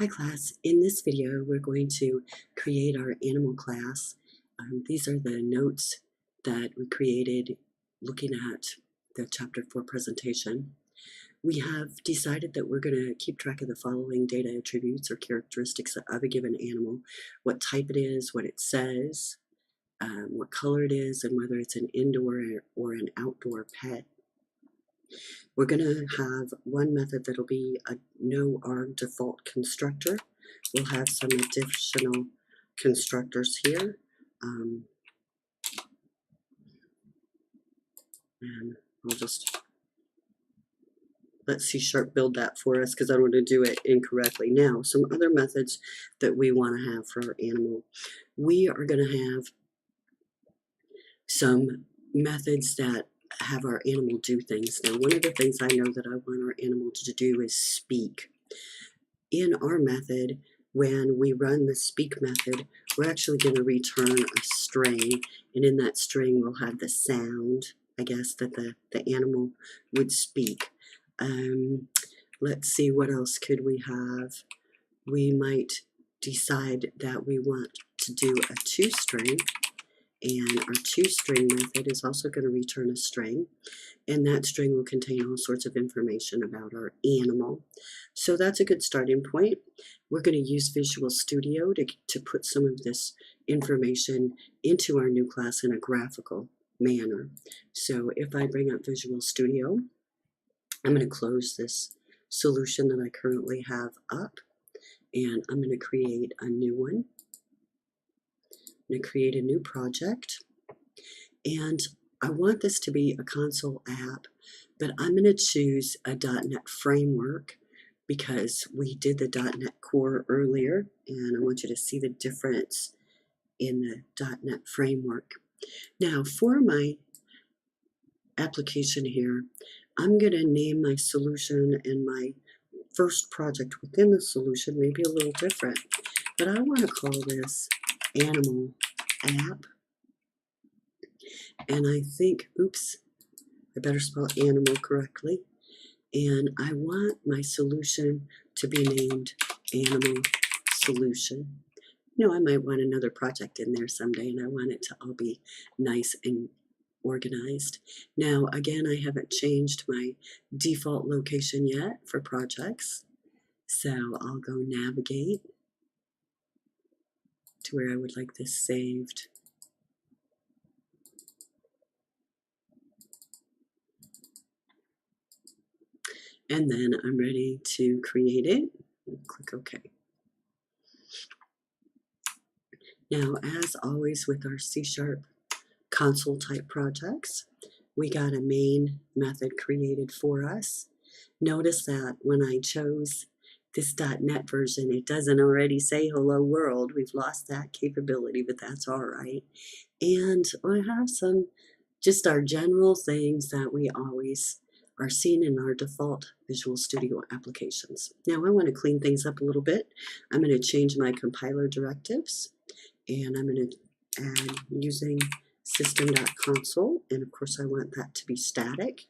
Hi class, in this video we're going to create our animal class. These are the notes that we created looking at the Chapter 4 presentation. We have decided that we're going to keep track of the following data attributes or characteristics of a given animal: what type it is, what it says, what color it is, and whether it's an indoor or an outdoor pet. We're going to have one method that'll be a no-arg default constructor. We'll have some additional constructors here. And I'll just let C# build that for us because I don't want to do it incorrectly. Now, some other methods that we want to have for our animal. We are going to have some methods that have our animal do things. Now, one of the things I know that I want our animal to do is speak. In our method, when we run the speak method, we're actually going to return a string, and in that string we'll have the sound, I guess, that the animal would speak. Let's see, what else could we have? We might decide that we want to do a toString. And our toString method is also going to return a string, and that string will contain all sorts of information about our animal. So that's a good starting point. We're going to use Visual Studio to put some of this information into our new class in a graphical manner. So if I bring up Visual Studio, I'm going to close this solution that I currently have up, and I'm going to create a new one. I'm going to create a new project, and I want this to be a console app, but I'm going to choose a .NET framework because we did the .NET Core earlier, and I want you to see the difference in the .NET framework. Now, for my application here, I'm going to name my solution and my first project within the solution maybe a little different, but I want to call this Animal App, and I think, oops, I better spell animal correctly, and I want my solution to be named Animal Solution. You know, I might want another project in there someday, and I want it to all be nice and organized. Now, again, I haven't changed my default location yet for projects, so I'll go navigate to where I would like this saved. And then I'm ready to create it. Click OK. Now, as always with our C# console type projects, we got a main method created for us. Notice that when I chose this .NET version, it doesn't already say hello world. We've lost that capability, but that's all right. And I have some just our general things that we always are seen in our default Visual Studio applications. Now I want to clean things up a little bit. I'm going to change my compiler directives, and I'm going to add using system.console, and of course I want that to be static.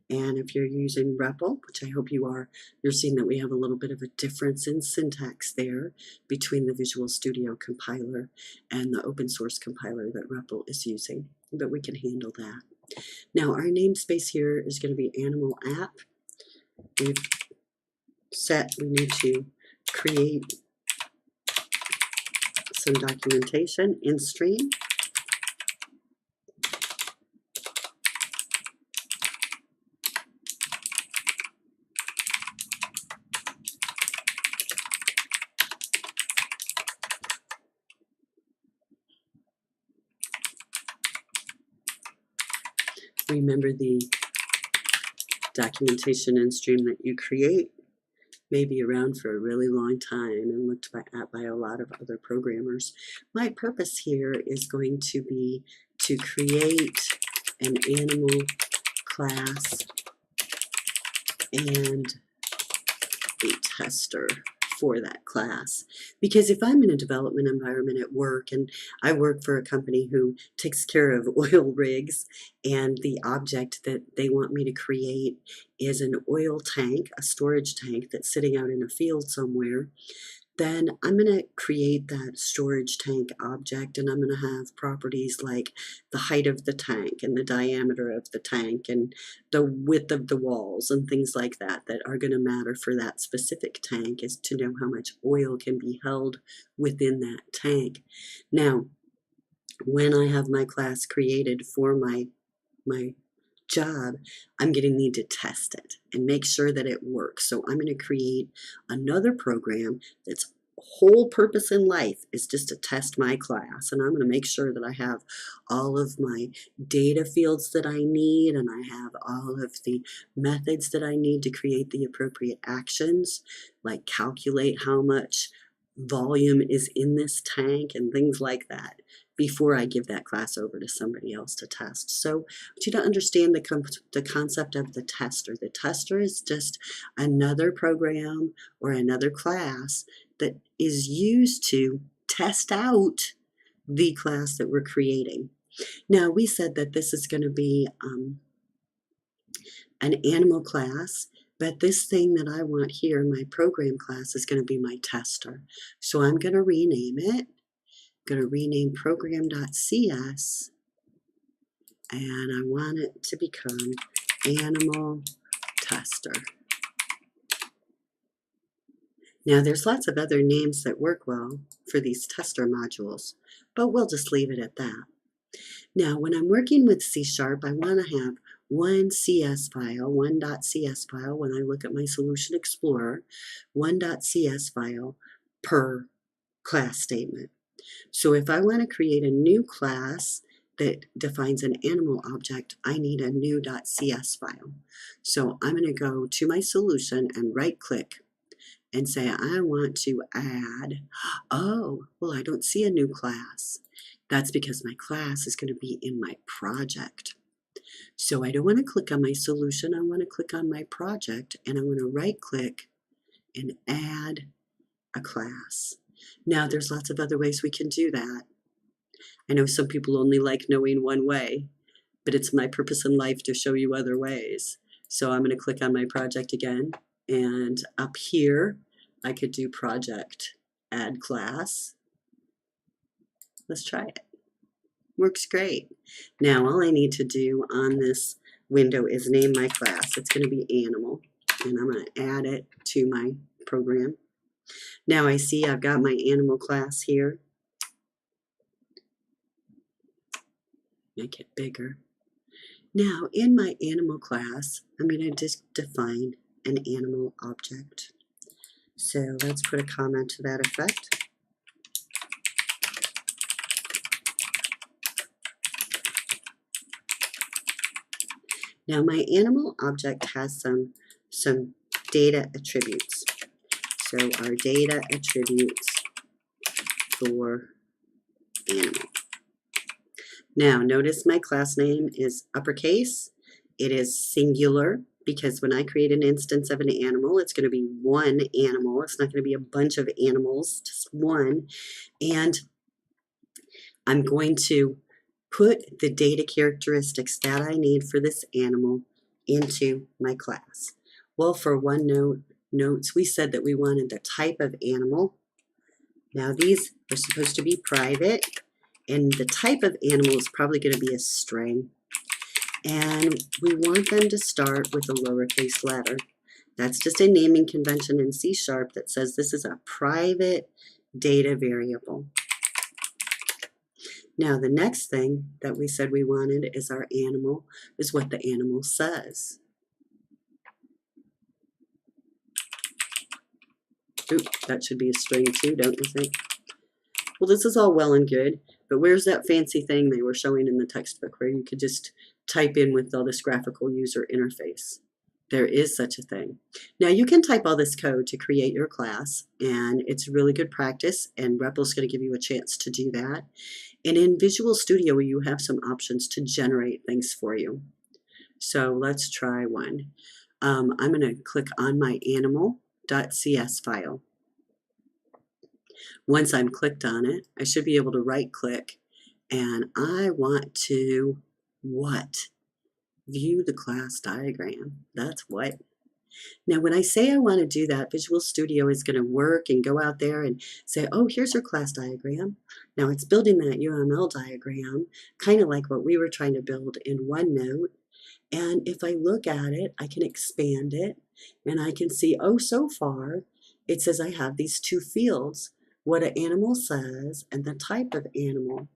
And if you're using REPL, which I hope you are, you're seeing that we have a little bit of a difference in syntax there between the Visual Studio compiler and the open source compiler that REPL is using, but we can handle that. Now our namespace here is going to be Animal App. We've set, we need to create some documentation in stream. Remember, the documentation in stream that you create may be around for a really long time and looked at by a lot of other programmers. My purpose here is going to be to create an animal class and a tester for that class. Because if I'm in a development environment at work, and I work for a company who takes care of oil rigs, and the object that they want me to create is an oil tank, a storage tank that's sitting out in a field somewhere, then I'm going to create that storage tank object, and I'm going to have properties like the height of the tank and the diameter of the tank and the width of the walls and things like that that are going to matter for that specific tank, is to know how much oil can be held within that tank. Now, when I have my class created for my job, I'm going to need to test it and make sure that it works. So I'm going to create another program that's whole purpose in life is just to test my class, and I'm going to make sure that I have all of my data fields that I need, and I have all of the methods that I need to create the appropriate actions, like calculate how much volume is in this tank and things like that, before I give that class over to somebody else to test. So I want you to understand the concept of the tester. The tester is just another program or another class that is used to test out the class that we're creating. Now, we said that this is going to be an animal class, but this thing that I want here, my program class, is going to be my tester. So I'm going to rename it. I'm going to rename program.cs, and I want it to become animal tester. Now, there's lots of other names that work well for these tester modules, but we'll just leave it at that. Now, when I'm working with C#, I want to have one CS file, one .cs file. When I look at my Solution Explorer, one .cs file per class statement. So if I want to create a new class that defines an animal object, I need a new .cs file. So I'm going to go to my solution and right-click and say I want to add, oh, well, I don't see a new class. That's because my class is going to be in my project. So I don't want to click on my solution, I want to click on my project, and I want to right-click and add a class. Now, there's lots of other ways we can do that. I know some people only like knowing one way, but it's my purpose in life to show you other ways. So I'm going to click on my project again, and up here, I could do project, add class. Let's try it. Works great. Now, all I need to do on this window is name my class. It's going to be animal, and I'm going to add it to my program. Now I see I've got my animal class here. Make it bigger. Now, in my animal class, I'm going to just define an animal object. So let's put a comment to that effect. Now, my animal object has some data attributes. So our data attributes for animal. Now, notice my class name is uppercase. It is singular because when I create an instance of an animal, it's going to be one animal. It's not going to be a bunch of animals, just one. And I'm going to put the data characteristics that I need for this animal into my class. Well, for OneNotes, we said that we wanted the type of animal. Now, these are supposed to be private, and the type of animal is probably going to be a string. And we want them to start with a lowercase letter. That's just a naming convention in C# that says this is a private data variable. Now, the next thing that we said we wanted is our animal, is what the animal says. Oop, that should be a string too, don't you think? Well, this is all well and good, but where's that fancy thing they were showing in the textbook where you could just type in with all this graphical user interface? There is such a thing. Now, you can type all this code to create your class, and it's really good practice, and REPL's going to give you a chance to do that. And in Visual Studio, you have some options to generate things for you. So let's try one. I'm going to click on my animal.cs file. Once I'm clicked on it, I should be able to right click, and I want to what? View the class diagram. That's what. Now, when I say I want to do that, Visual Studio is going to work and go out there and say, oh, here's your class diagram. Now, it's building that UML diagram, kind of like what we were trying to build in OneNote. And if I look at it, I can expand it, and I can see, oh, so far, it says I have these two fields, what an animal says and the type of animal.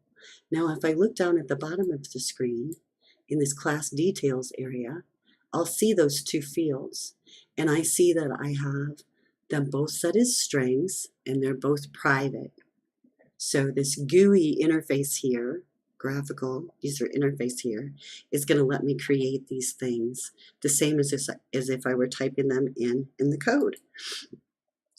Now, if I look down at the bottom of the screen, in this class details area, I'll see those two fields, and I see that I have them both set as strings, and they're both private. So this GUI interface here, graphical user interface here, is going to let me create these things the same as if I were typing them in the code.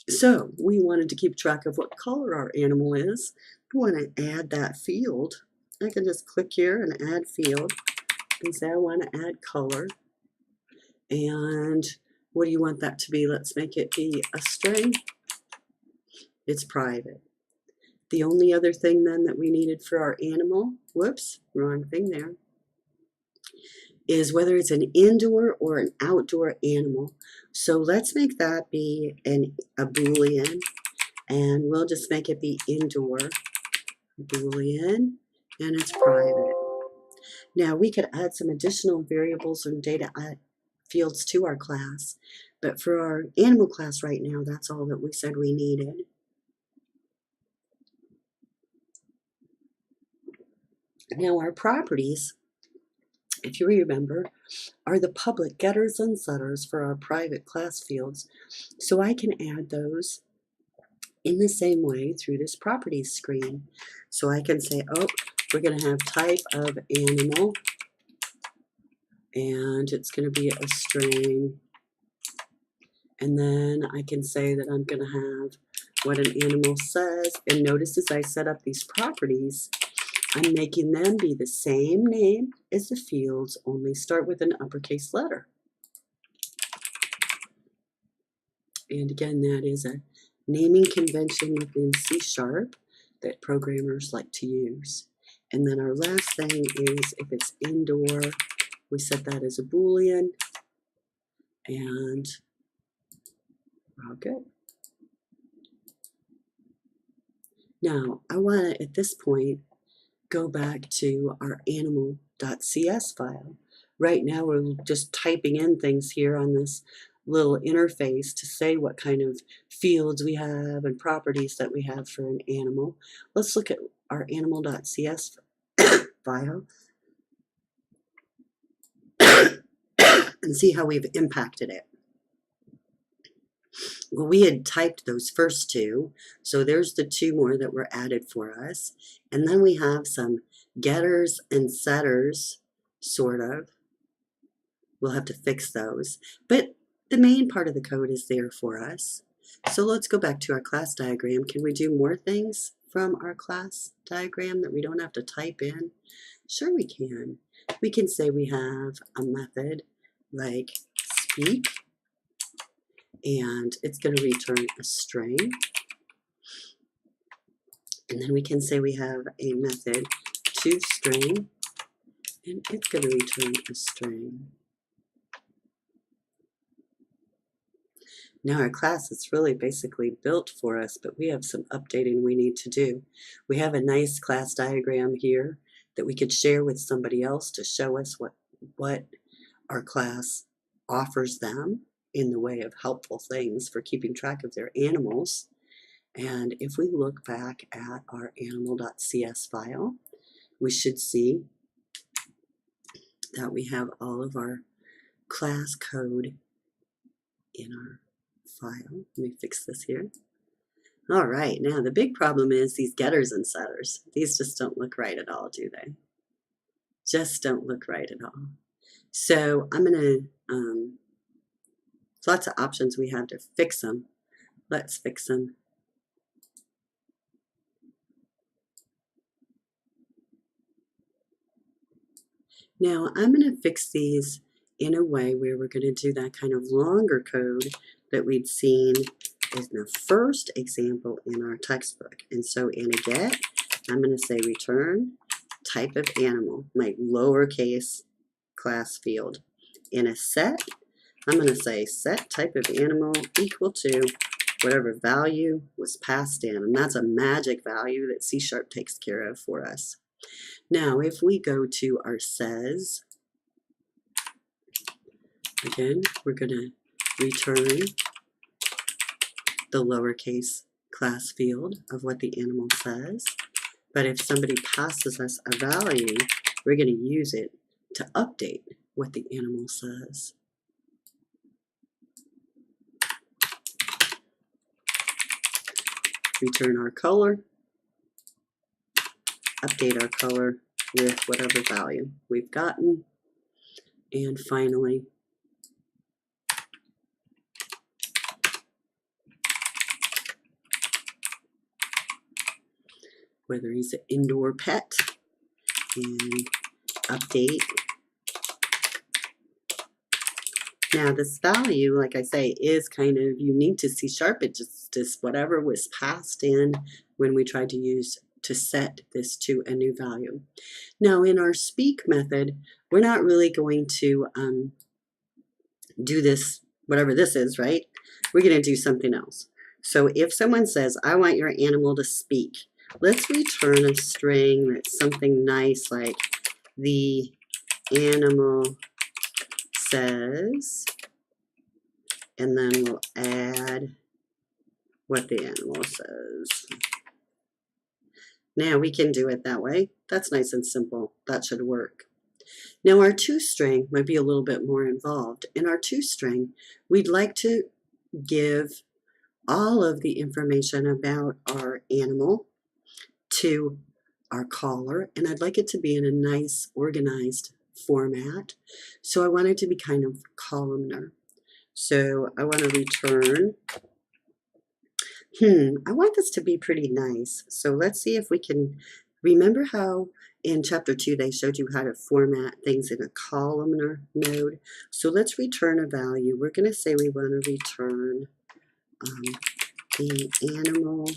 So we wanted to keep track of what color our animal is. We want to add that field. I can just click here and add field and say I want to add color. And what do you want that to be? Let's make it be a string. It's private. The only other thing then that we needed for our animal, whoops, wrong thing there, is whether it's an indoor or an outdoor animal. So let's make that be a Boolean, and we'll just make it be indoor Boolean, and it's private. Now we could add some additional variables and data fields to our class, but for our animal class right now, that's all that we said we needed. Now our properties, if you remember, are the public getters and setters for our private class fields. So I can add those in the same way through this properties screen. So I can say, oh, we're going to have type of animal, and it's going to be a string. And then I can say that I'm going to have what an animal says. And notice as I set up these properties, I'm making them be the same name as the fields, only start with an uppercase letter. And again, that is a naming convention within C# that programmers like to use. And then our last thing is if it's indoor, we set that as a Boolean, and we're all good. Now, I want to, at this point, go back to our animal.cs file. Right now we're just typing in things here on this little interface to say what kind of fields we have and properties that we have for an animal. Let's look at our animal.cs file and see how we've impacted it. Well, we had typed those first two, so there's the two more that were added for us. And then we have some getters and setters, sort of. We'll have to fix those. But the main part of the code is there for us. So let's go back to our class diagram. Can we do more things from our class diagram that we don't have to type in? Sure we can. We can say we have a method like speak, and it's going to return a string. And then we can say we have a method toString, and it's going to return a string. Now our class is really basically built for us, but we have some updating we need to do. We have a nice class diagram here that we could share with somebody else to show us what our class offers them in the way of helpful things for keeping track of their animals. And if we look back at our animal.cs file, we should see that we have all of our class code in our file. Let me fix this here. All right, now the big problem is these getters and setters. These just don't look right at all, do they? Just don't look right at all. So I'm going to, lots of options we have to fix them. Let's fix them. Now I'm going to fix these in a way where we're going to do that kind of longer code that we'd seen is the first example in our textbook. And so in a get, I'm going to say return type of animal, my lowercase class field. In a set, I'm going to say set type of animal equal to whatever value was passed in. And that's a magic value that C# takes care of for us. Now, if we go to our says, again, we're going to return the lowercase class field of what the animal says. But if somebody passes us a value, we're going to use it to update what the animal says. Return our color, update our color with whatever value we've gotten, and finally, whether he's an indoor pet, and update. Now this value, like I say, is kind of unique to C#. It just is whatever was passed in when we tried to set this to a new value. Now in our speak method, we're not really going to do this, whatever this is, right? We're going to do something else. So if someone says, I want your animal to speak, let's return a string that's something nice like the animal says, and then we'll add what the animal says. Now we can do it that way. That's nice and simple. That should work. Now our toString might be a little bit more involved. In our toString, we'd like to give all of the information about our animal to our caller, and I'd like it to be in a nice organized format. So I want it to be kind of columnar. So I want to return, I want this to be pretty nice. So let's see if we can, remember how in chapter 2 they showed you how to format things in a columnar mode. So let's return a value. We're going to say we want to return the animal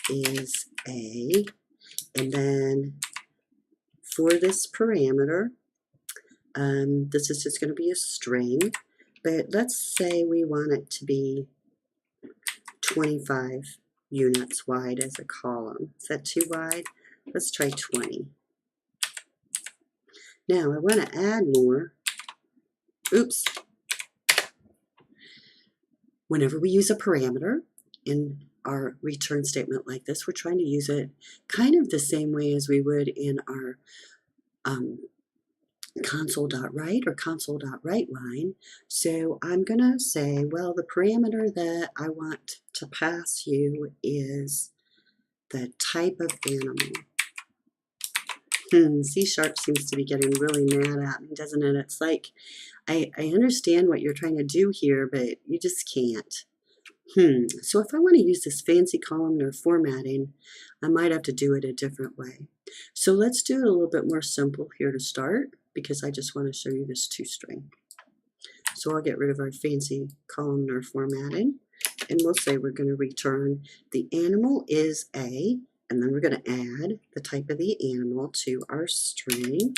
is a, and then for this parameter, this is just going to be a string, but let's say we want it to be 25 units wide as a column. Is that too wide? Let's try 20. Now I want to add more. Oops. Whenever we use a parameter in our return statement like this, we're trying to use it kind of the same way as we would in our console.write or console.write line. So I'm going to say, well, the parameter that I want to pass you is the type of animal. C# seems to be getting really mad at me, doesn't it? It's like, I understand what you're trying to do here, but you just can't. So if I want to use this fancy columnar formatting, I might have to do it a different way. So let's do it a little bit more simple here to start, because I just want to show you this toString. So I'll get rid of our fancy columnar formatting, and we'll say we're going to return the animal is a, and then we're going to add the type of the animal to our string,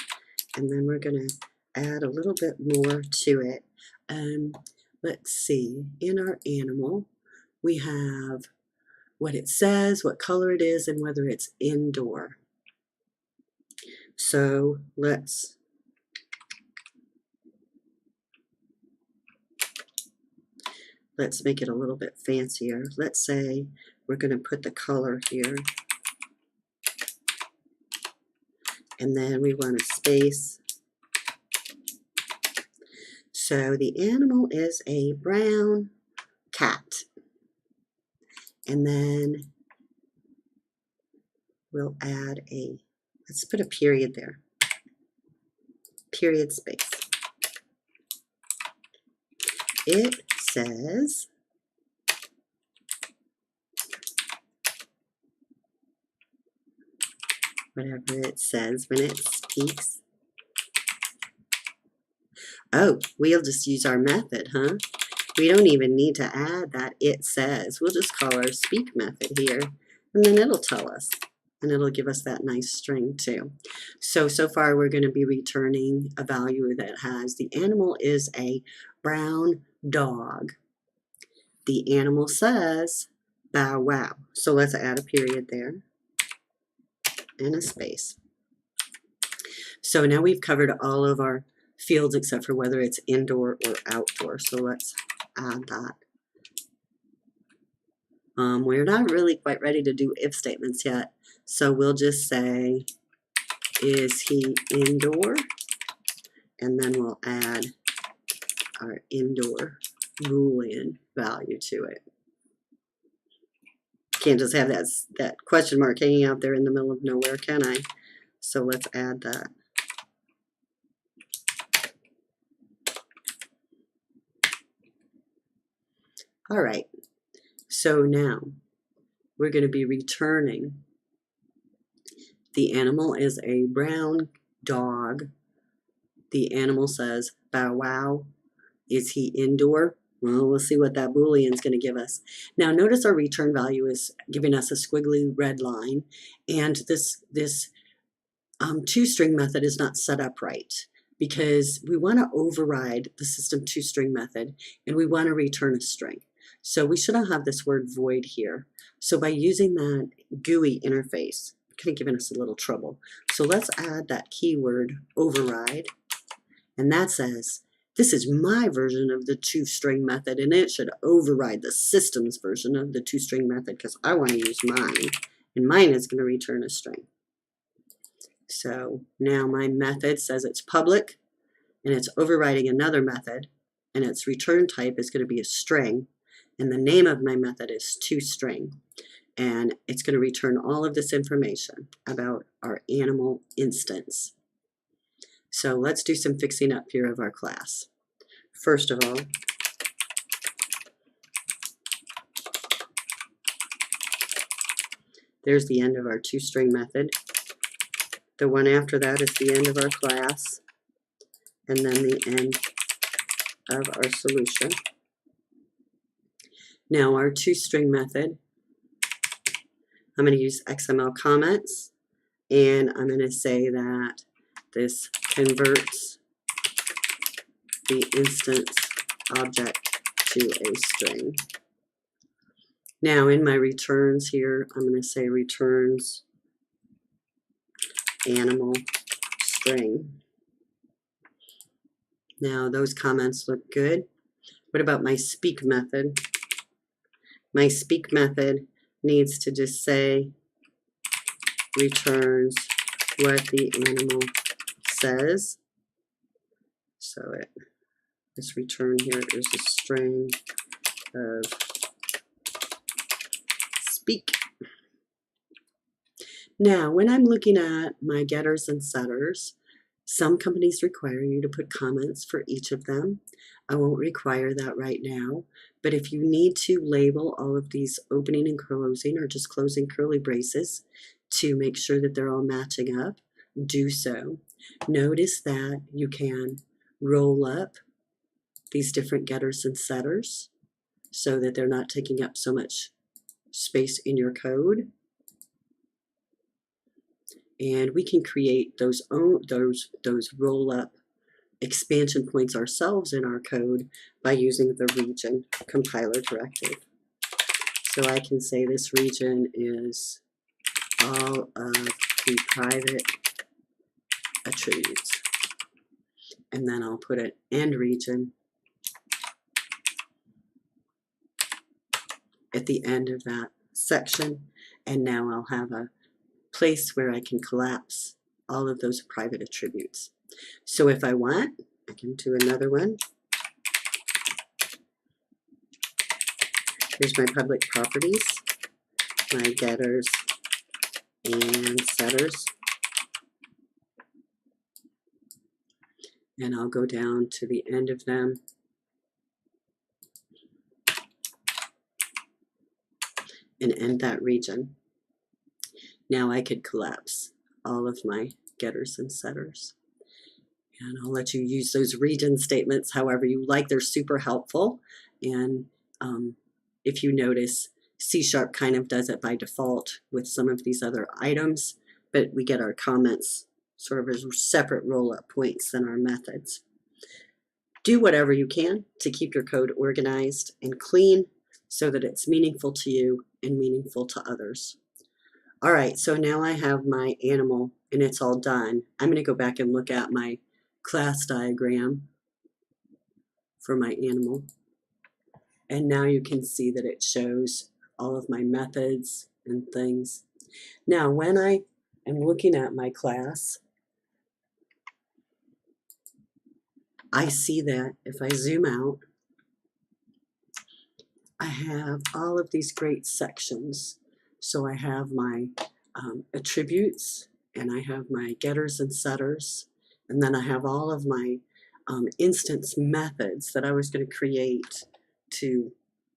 and then we're going to add a little bit more to it. Let's see, in our animal, we have what it says, what color it is, and whether it's indoor. So let's make it a little bit fancier. Let's say we're going to put the color here, and then we want a space. So the animal is a brown cat. And then we'll add a, let's put a period there. Period space. It says whatever it says when it speaks. Oh, we'll just use our method, huh? We don't even need to add that it says. We'll just call our speak method here, and then it'll tell us. And it'll give us that nice string too. So far we're going to be returning a value that has the animal is a brown dog. The animal says bow wow. So let's add a period there and a space. So now we've covered all of our fields except for whether it's indoor or outdoor. So let's add that. We're not really quite ready to do if statements yet. So we'll just say, is he indoor? And then we'll add our indoor Boolean value to it. Can't just have that question mark hanging out there in the middle of nowhere, can I? So let's add that. All right, so now we're going to be returning the animal is a brown dog. The animal says bow wow. Is he indoor? Well, we'll see what that Boolean is going to give us. Now notice our return value is giving us a squiggly red line, and this toString method is not set up right, because we want to override the system toString method and we want to return a string. So we shouldn't have this word void here. So by using that GUI interface, it's kind of giving us a little trouble. So let's add that keyword override, and that says this is my version of the toString method, and it should override the system's version of the toString method because I want to use mine, and mine is going to return a string. So now my method says it's public, and it's overriding another method, and its return type is going to be a string, and the name of my method is toString, and it's going to return all of this information about our animal instance. So let's do some fixing up here of our class. First of all, there's the end of our toString method. The one after that is the end of our class, and then the end of our solution. Now our toString method, I'm going to use XML comments, and I'm going to say that this converts the instance object to a string. Now in my returns here, I'm going to say returns animal string. Now those comments look good. What about my speak method? My speak method needs to just say returns what the animal says. So this return here is a string of speak. Now when I'm looking at my getters and setters, some companies require you to put comments for each of them. I won't require that right now, but if you need to label all of these opening and closing or just closing curly braces to make sure that they're all matching up, do so. Notice that you can roll up these different getters and setters so that they're not taking up so much space in your code. And we can create those roll-up expansion points ourselves in our code by using the region compiler directive. So I can say this region is all of the private attributes. And then I'll put an end region at the end of that section. And now I'll have a place where I can collapse all of those private attributes. So if I want, I can do another one. Here's my public properties, my getters and setters. And I'll go down to the end of them. And end that region. Now I could collapse all of my getters and setters. And I'll let you use those region statements however you like. They're super helpful. And if you notice, C# kind of does it by default with some of these other items, but we get our comments sort of as separate roll-up points than our methods. Do whatever you can to keep your code organized and clean so that it's meaningful to you and meaningful to others. All right, so now I have my animal and it's all done. I'm going to go back and look at my class diagram for my animal. And now you can see that it shows all of my methods and things. Now, when I am looking at my class, I see that if I zoom out, I have all of these great sections. So I have my attributes, and I have my getters and setters, and then I have all of my instance methods that I was going to create to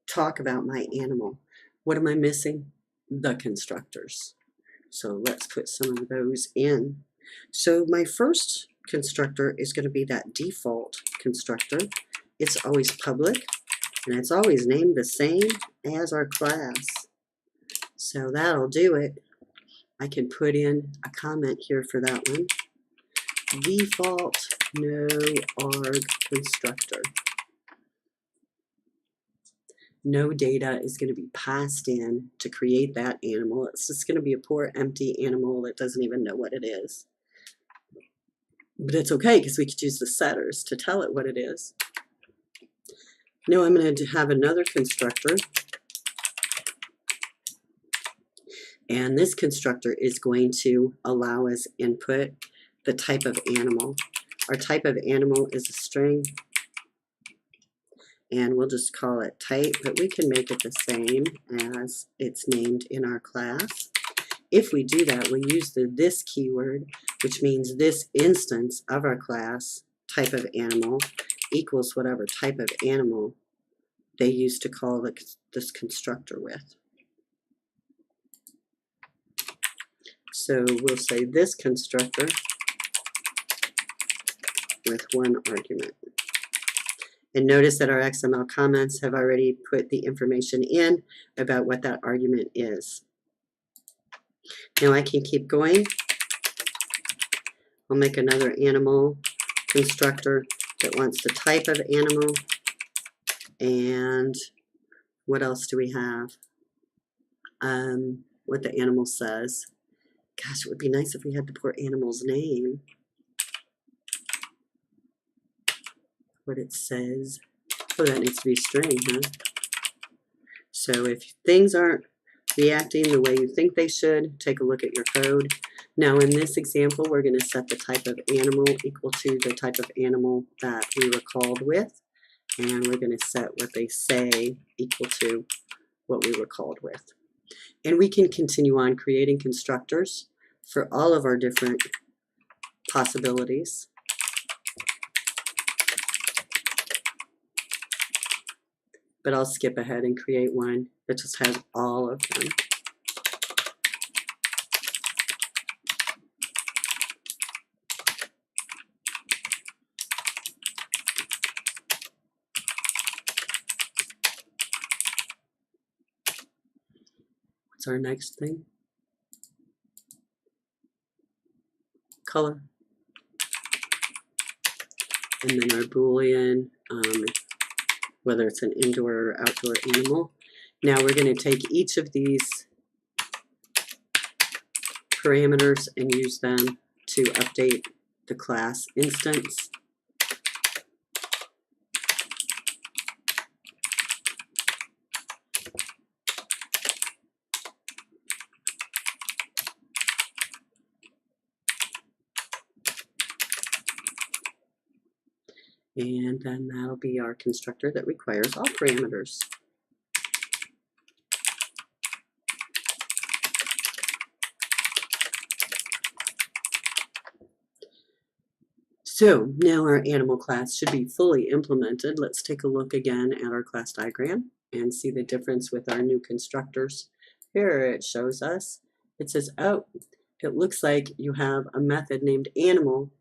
talk about my animal. What am I missing? The constructors. So let's put some of those in. So my first constructor is going to be that default constructor. It's always public, and it's always named the same as our class. So that'll do it. I can put in a comment here for that one. Default no arg constructor. No data is going to be passed in to create that animal. It's just going to be a poor empty animal that doesn't even know what it is. But it's okay because we could use the setters to tell it what it is. Now I'm going to have another constructor. And this constructor is going to allow us input the type of animal. Our type of animal is a string. And we'll just call it type, but we can make it the same as it's named in our class. If we do that, we use the this keyword, which means this instance of our class, type of animal, equals whatever type of animal they used to call this constructor with. So we'll say this constructor with one argument. And notice that our XML comments have already put the information in about what that argument is. Now I can keep going. I'll make another animal constructor that wants the type of animal. And what else do we have? What the animal says. Gosh, it would be nice if we had the poor animal's name. What it says. Oh, that needs to be string, huh? So if things aren't reacting the way you think they should, take a look at your code. Now in this example, we're going to set the type of animal equal to the type of animal that we were called with. And we're going to set what they say equal to what we were called with. And we can continue on creating constructors for all of our different possibilities. But I'll skip ahead and create one that just has all of them. What's our next thing? Color. And then our Boolean, whether it's an indoor or outdoor animal. Now we're going to take each of these parameters and use them to update the class instance. And then that'll be our constructor that requires all parameters. So now our animal class should be fully implemented. Let's take a look again at our class diagram and see the difference with our new constructors. Here it shows us, it says, oh, it looks like you have a method named animal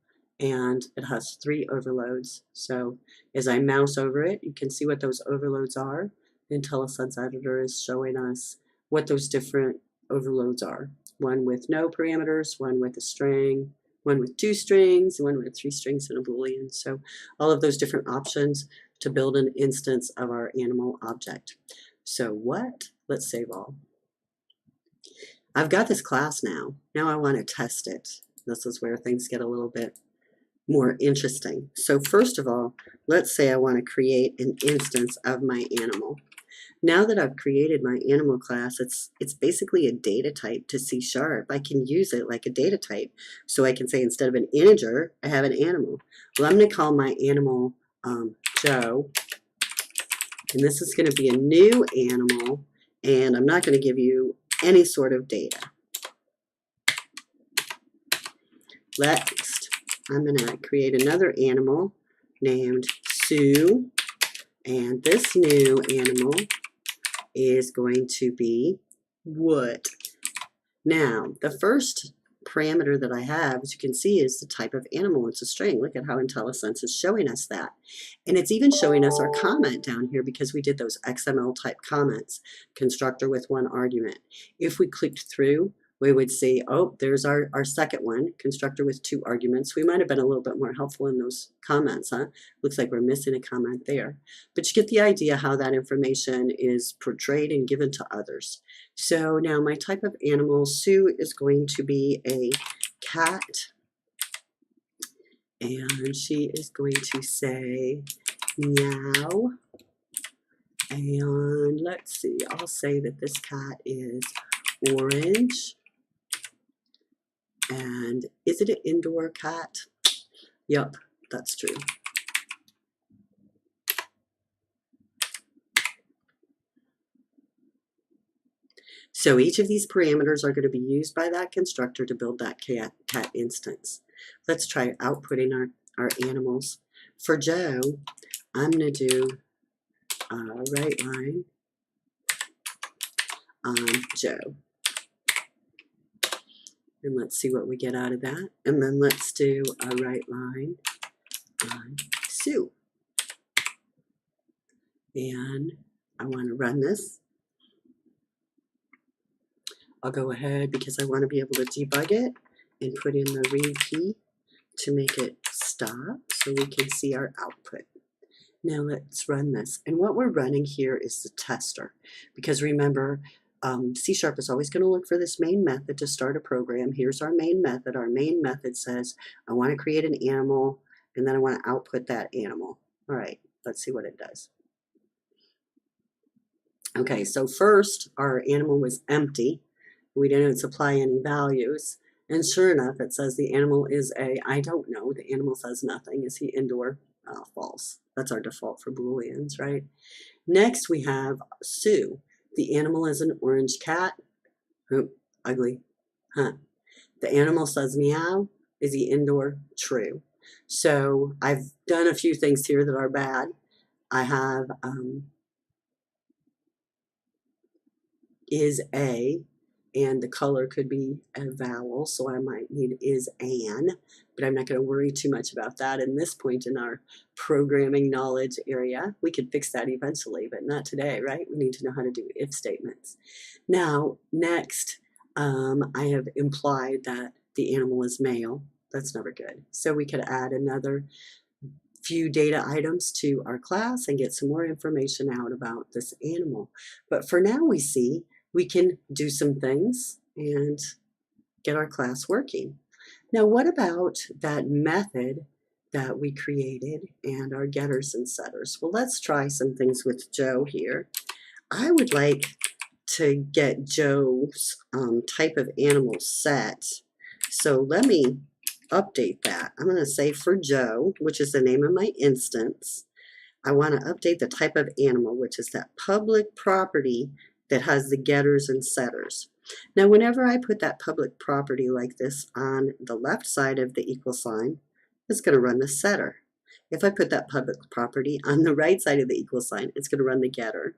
and it has 3 overloads. So as I mouse over it, you can see what those overloads are. The IntelliSense editor is showing us what those different overloads are. One with no parameters, one with a string, one with 2 strings, one with 3 strings and a Boolean. So all of those different options to build an instance of our animal object. So what? Let's save all. I've got this class now. Now I want to test it. This is where things get a little bit more interesting. So first of all, let's say I want to create an instance of my animal. Now that I've created my animal class, it's basically a data type to C#. I can use it like a data type. So I can say instead of an integer, I have an animal. Well, I'm going to call my animal Joe. And this is going to be a new animal. And I'm not going to give you any sort of data. Next, I'm going to create another animal named Sue. And this new animal is going to be wood. Now, the first parameter that I have, as you can see, is the type of animal. It's a string. Look at how IntelliSense is showing us that. And it's even showing us our comment down here because we did those XML type comments, constructor with 1 argument. If we clicked through, we would see, oh, there's our second one, constructor with 2 arguments. We might have been a little bit more helpful in those comments, huh? Looks like we're missing a comment there. But you get the idea how that information is portrayed and given to others. So now my type of animal, Sue, is going to be a cat. And she is going to say meow. And let's see, I'll say that this cat is orange. And is it an indoor cat? Yep, that's true. So each of these parameters are going to be used by that constructor to build that cat instance. Let's try outputting our animals. For Joe, I'm going to do a right line on Joe. And let's see what we get out of that. And then let's do a right line on Sue. And I want to run this. I'll go ahead because I want to be able to debug it and put in the read key to make it stop so we can see our output. Now let's run this. And what we're running here is the tester. Because remember, C# is always going to look for this main method to start a program. Here's our main method. Our main method says, I want to create an animal, and then I want to output that animal. All right, let's see what it does. Okay, so first, our animal was empty. We didn't supply any values. And sure enough, it says the animal is I don't know. The animal says nothing. Is he indoor? False. That's our default for Booleans, right? Next, we have Sue. The animal is an orange cat. Oh, ugly. Huh. The animal says meow. Is he indoor? True. So I've done a few things here that are bad. I have is a, and the color could be a vowel, so I might need is an, but I'm not going to worry too much about that in this point in our programming knowledge area. We could fix that eventually, but not today, right? We need to know how to do if statements. Now, next, I have implied that the animal is male. That's never good. So we could add another few data items to our class and get some more information out about this animal. But for now, we see we can do some things and get our class working. Now, what about that method that we created and our getters and setters? Well, let's try some things with Joe here. I would like to get Joe's type of animal set. So let me update that. I'm going to say for Joe, which is the name of my instance, I want to update the type of animal, which is that public property that has the getters and setters. Now, whenever I put that public property like this on the left side of the equal sign, it's going to run the setter. If I put that public property on the right side of the equal sign, it's going to run the getter.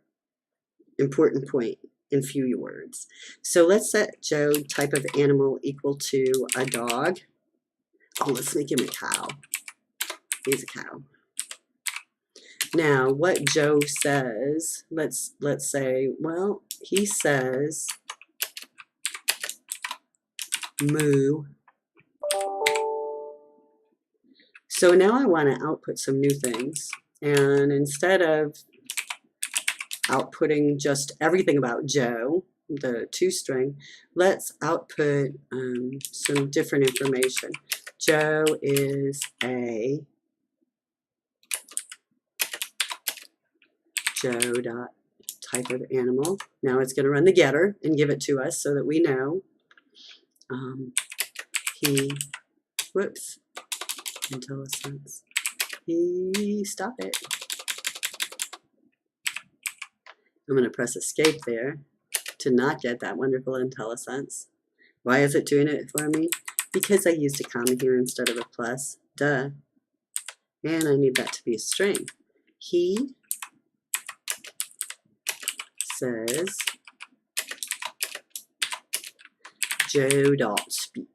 Important point in few words. So let's set Joe type of animal equal to a dog. Oh, let's make him a cow. He's a cow. Now, what Joe says, let's say, well, he says moo. So now I want to output some new things. And instead of outputting just everything about Joe, the toString, let's output some different information. Joe is a Joe dot type of animal. Now it's going to run the getter and give it to us so that we know whoops, IntelliSense. Stop it. I'm going to press escape there to not get that wonderful IntelliSense. Why is it doing it for me? Because I used a comma here instead of a plus. Duh. And I need that to be a string. He says Joe.speak.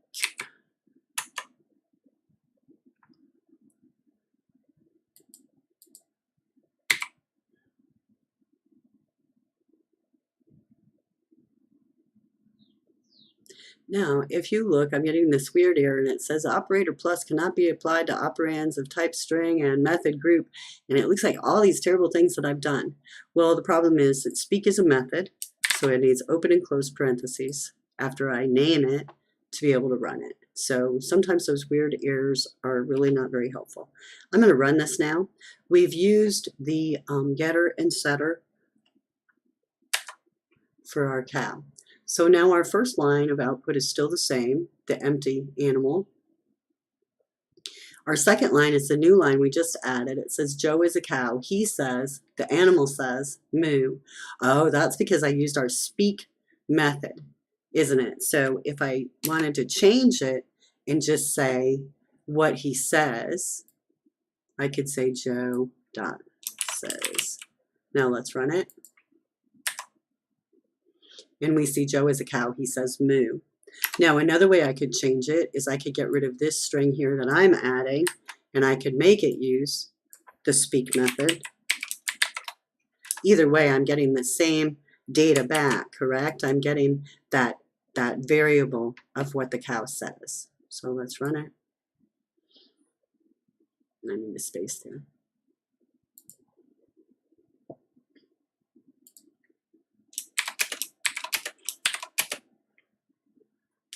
Now, if you look, I'm getting this weird error, and it says operator plus cannot be applied to operands of type string and method group, and it looks like all these terrible things that I've done. Well, the problem is that speak is a method, so it needs open and close parentheses after I name it to be able to run it. So sometimes those weird errors are really not very helpful. I'm going to run this now. We've used the getter and setter for our cow. So now our first line of output is still the same, the empty animal. Our second line is the new line we just added. It says Joe is a cow. He says, the animal says, moo. Oh, that's because I used our speak method, isn't it? So if I wanted to change it and just say what he says, I could say Joe dot says. Now let's run it. And we see Joe is a cow. He says moo. Now another way I could change it is I could get rid of this string here that I'm adding, and I could make it use the speak method. Either way, I'm getting the same data back, correct? I'm getting that variable of what the cow says. So let's run it. I need a space there.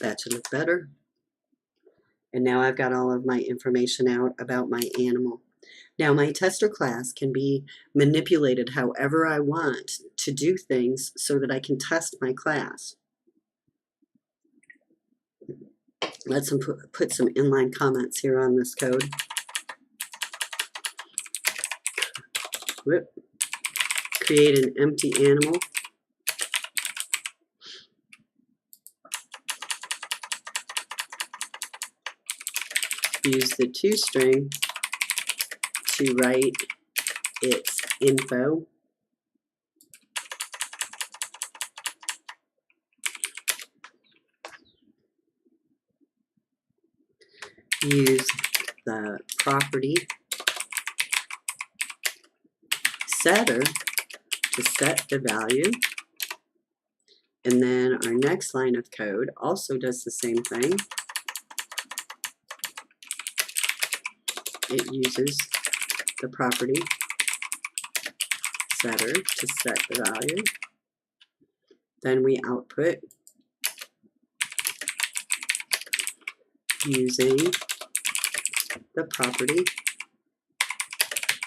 That should look better. And now I've got all of my information out about my animal. Now my tester class can be manipulated however I want to do things so that I can test my class. Let's put some inline comments here on this code. Whoop. Create an empty animal. Use the toString to write its info. Use the property setter to set the value. And then our next line of code also does the same thing. It uses the property setter to set the value. Then we output using the property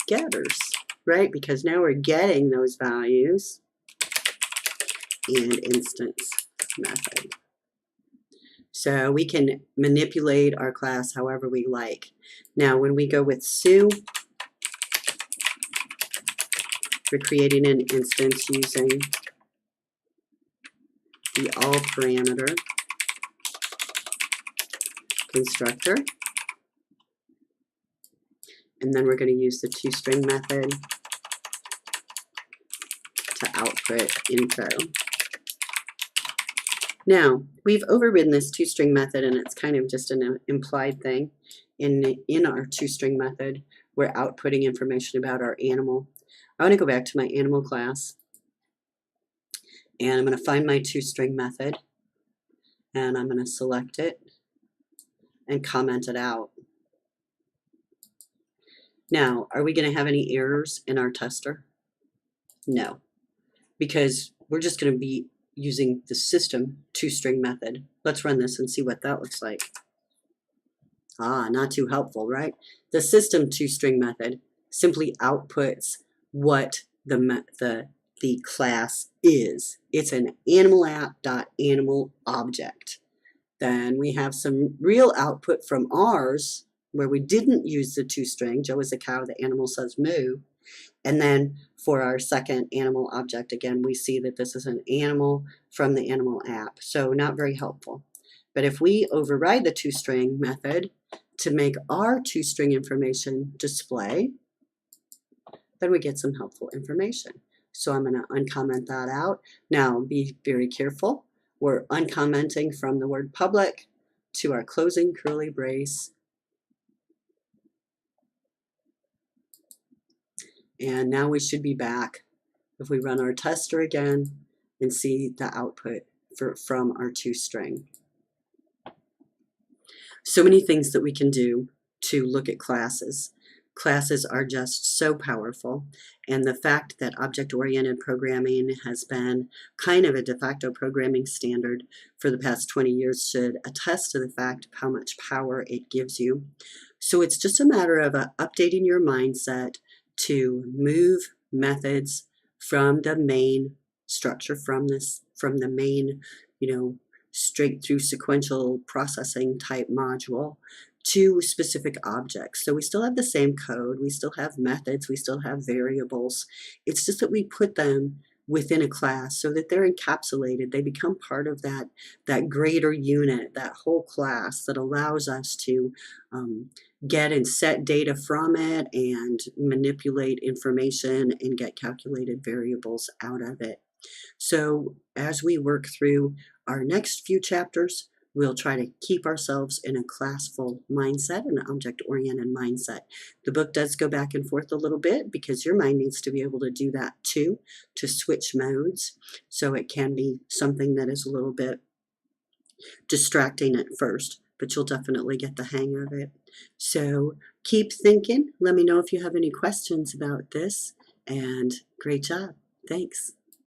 getters, right? Because now we're getting those values and instance method. So we can manipulate our class however we like. Now when we go with Sue, we're creating an instance using the all parameter constructor. And then we're going to use the toString method to output info. Now, we've overridden this toString method, and it's kind of just an implied thing. In our toString method, we're outputting information about our animal. I want to go back to my animal class, and I'm going to find my toString method, and I'm going to select it and comment it out. Now, are we going to have any errors in our tester? No, because we're just going to be using the system toString method. Let's run this and see what that looks like. Not too helpful, right? The system toString method simply outputs what the class is. It's an animal app.animal object. Then we have some real output from ours where we didn't use the toString. Joe is a cow, the animal says moo. And then for our second animal object, again, we see that this is an animal from the animal app. So not very helpful. But if we override the toString method to make our toString information display, then we get some helpful information. So I'm going to uncomment that out. Now be very careful. We're uncommenting from the word public to our closing curly brace. And now we should be back if we run our tester again and see the output from our toString. So many things that we can do to look at classes. Classes are just so powerful, and the fact that object-oriented programming has been kind of a de facto programming standard for the past 20 years should attest to the fact of how much power it gives you. So it's just a matter of updating your mindset to move methods from the main structure, from the main, straight through sequential processing type module to specific objects. So we still have the same code, we still have methods, we still have variables. It's just that we put them within a class so that they're encapsulated. They become part of that greater unit, that whole class that allows us to get and set data from it and manipulate information and get calculated variables out of it. So as we work through our next few chapters, we'll try to keep ourselves in a classful mindset, an object-oriented mindset. The book does go back and forth a little bit because your mind needs to be able to do that too, to switch modes. So it can be something that is a little bit distracting at first, but you'll definitely get the hang of it. So keep thinking. Let me know if you have any questions about this, and great job. Thanks.